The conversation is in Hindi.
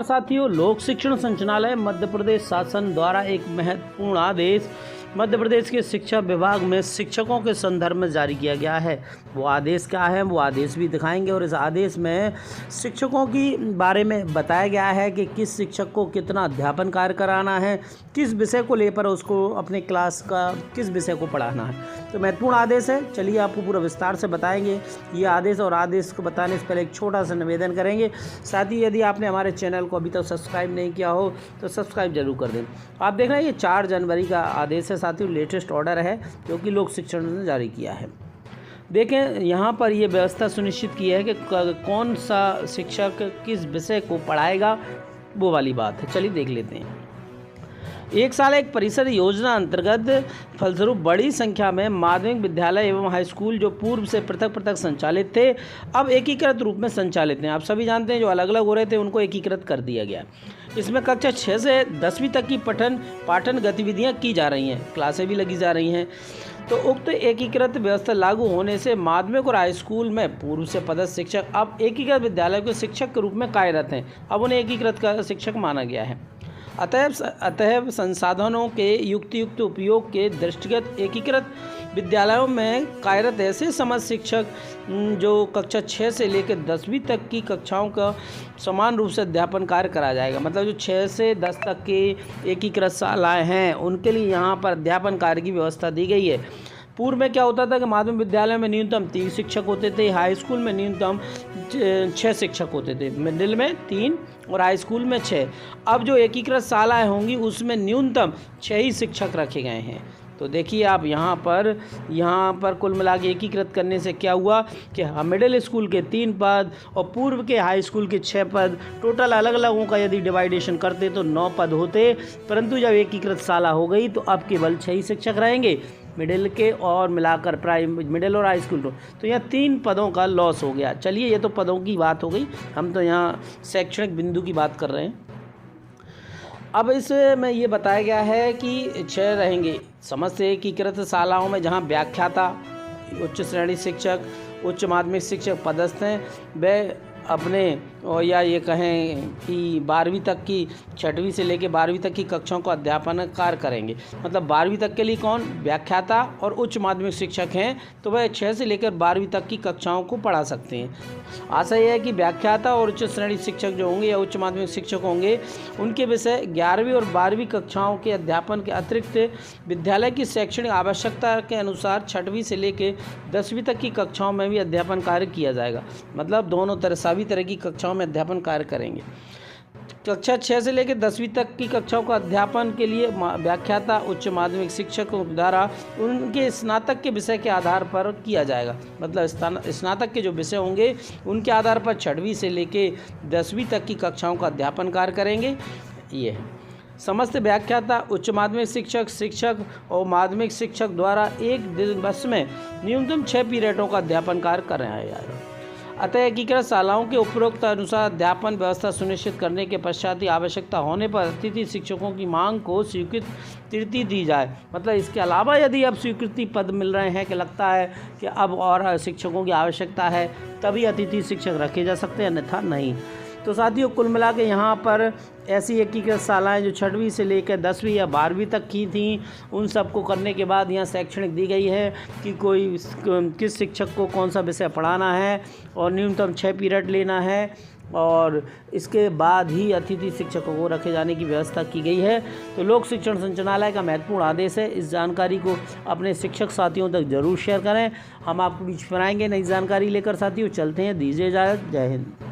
साथियों, लोक शिक्षण संचालनालय मध्य प्रदेश शासन द्वारा एक महत्वपूर्ण आदेश मध्य प्रदेश के शिक्षा विभाग में शिक्षकों के संदर्भ में जारी किया गया है। वो आदेश क्या है, वो आदेश भी दिखाएंगे और इस आदेश में शिक्षकों की बारे में बताया गया है कि किस शिक्षक को कितना अध्यापन कार्य कराना है, किस विषय को लेकर उसको अपने क्लास का किस विषय को पढ़ाना है। तो महत्वपूर्ण आदेश है। चलिए आपको पूरा विस्तार से बताएंगे ये आदेश, और आदेश को बताने से पहले एक छोटा सा निवेदन करेंगे। साथ ही यदि आपने हमारे चैनल को अभी तक सब्सक्राइब नहीं किया हो तो सब्सक्राइब जरूर कर दें। आप देख रहे हैं ये 4 जनवरी का आदेश है साथियों, लेटेस्ट ऑर्डर है जो कि लोक शिक्षण ने जारी किया है। देखें यहाँ पर ये व्यवस्था सुनिश्चित की है कि कौन सा शिक्षक किस विषय को पढ़ाएगा, वो वाली बात है। चलिए देख लेते हैं। एक साल एक परिसर योजना अंतर्गत फलस्वरूप बड़ी संख्या में माध्यमिक विद्यालय एवं हाई स्कूल जो पूर्व से पृथक पृथक संचालित थे, अब एकीकृत रूप में संचालित हैं। आप सभी जानते हैं जो अलग अलग हो रहे थे उनको एकीकृत कर दिया गया। इसमें कक्षा 6 से 10वीं तक की पठन पाठन गतिविधियां की जा रही हैं, क्लासें भी लगी जा रही हैं। तो उक्त एकीकृत व्यवस्था लागू होने से माध्यमिक और हाई स्कूल में पूर्व से पदस्थ शिक्षक अब एकीकृत विद्यालय के शिक्षक के रूप में कार्यरत हैं। अब उन्हें एकीकृत शिक्षक माना गया है। अतएव संसाधनों के युक्त उपयोग के दृष्टिगत एकीकृत विद्यालयों में कार्यरत ऐसे समस्त शिक्षक जो कक्षा 6 से लेकर 10वीं तक की कक्षाओं का समान रूप से अध्यापन कार्य करा जाएगा। मतलब जो 6 से 10 तक के एकीकृत शालाएँ हैं उनके लिए यहाँ पर अध्यापन कार्य की व्यवस्था दी गई है। पूर्व में क्या होता था कि माध्यमिक विद्यालय में न्यूनतम 3 शिक्षक होते थे, हाई स्कूल में न्यूनतम 6 शिक्षक होते थे, मिडिल में 3 और हाई स्कूल में 6। अब जो एकीकृत शालाएँ होंगी उसमें न्यूनतम 6 ही शिक्षक रखे गए हैं। तो देखिए आप यहाँ पर कुल मिला के एकीकृत करने से क्या हुआ कि मिडिल स्कूल के 3 पद और पूर्व के हाई स्कूल के 6 पद, टोटल अलग अलगों का यदि डिवाइडेशन करते तो 9 पद होते, परंतु जब एकीकृत शाला हो गई तो अब केवल 6 ही शिक्षक रहेंगे मिडिल के और मिलाकर मिडिल और हाई स्कूल तो यहाँ 3 पदों का लॉस हो गया। चलिए ये तो पदों की बात हो गई, हम तो यहाँ शैक्षणिक बिंदु की बात कर रहे हैं। अब इसमें ये बताया गया है कि 6 रहेंगे समस्त एकीकृत शालाओं में जहाँ व्याख्याता, उच्च श्रेणी शिक्षक, उच्च माध्यमिक शिक्षक पदस्थ हैं, वे अपने और या ये कहें कि 12वीं तक की 6वीं से लेकर 12वीं तक की कक्षाओं को अध्यापन कार्य करेंगे। मतलब 12वीं तक के लिए कौन व्याख्याता और उच्च माध्यमिक शिक्षक हैं, तो वह 6 से लेकर 12वीं तक की कक्षाओं को पढ़ा सकते हैं। आशा यह है कि व्याख्याता और उच्च श्रेणी शिक्षक जो होंगे या उच्च माध्यमिक शिक्षक होंगे उनके विषय 11वीं और 12वीं कक्षाओं के अध्यापन के अतिरिक्त विद्यालय की शैक्षणिक आवश्यकता के अनुसार 6वीं से लेकर 10वीं तक की कक्षाओं में भी अध्यापन कार्य किया जाएगा। मतलब दोनों तरह सभी तरह की कक्षाओं में अध्यापन कार्य करेंगे। कक्षा 6 से लेकर 10वीं तक की कक्षाओं का अध्यापन के लिए व्याख्याता उच्च माध्यमिक शिक्षकों द्वारा उनके स्नातक के विषय के आधार पर किया जाएगा। मतलब स्नातक के जो विषय होंगे उनके आधार पर 6वीं से लेकर 10वीं तक की कक्षाओं का अध्यापन कार्य करेंगे। ये है समस्त व्याख्याता उच्च माध्यमिक शिक्षक और माध्यमिक शिक्षक द्वारा एक दिवस में न्यूनतम 6 पीरियडों का अध्यापन कार्य कर रहे हैं। अतः एकीकृत शालाओं के उपरोक्त अनुसार अध्यापन व्यवस्था सुनिश्चित करने के पश्चात ही आवश्यकता होने पर अतिथि शिक्षकों की मांग को स्वीकृति दी जाए। मतलब इसके अलावा यदि अब स्वीकृति पद मिल रहे हैं कि लगता है कि अब और शिक्षकों की आवश्यकता है, तभी अतिथि शिक्षक रखे जा सकते हैं, अन्यथा नहीं। तो साथियों कुल मिला के यहाँ पर ऐसी एकीकृत शालाएँ जो 6वीं से लेकर 10वीं या 12वीं तक की थी, उन सब को करने के बाद यहाँ शैक्षणिक दी गई है कि कोई किस शिक्षक को कौन सा विषय पढ़ाना है और न्यूनतम 6 पीरियड लेना है, और इसके बाद ही अतिथि शिक्षकों को रखे जाने की व्यवस्था की गई है। तो लोक शिक्षण संचालनालय का महत्वपूर्ण आदेश है। इस जानकारी को अपने शिक्षक साथियों तक जरूर शेयर करें। हम आपको बीच में आएंगे नई जानकारी लेकर। साथियों चलते हैं, दीजिए इजाज़त। जय हिंद।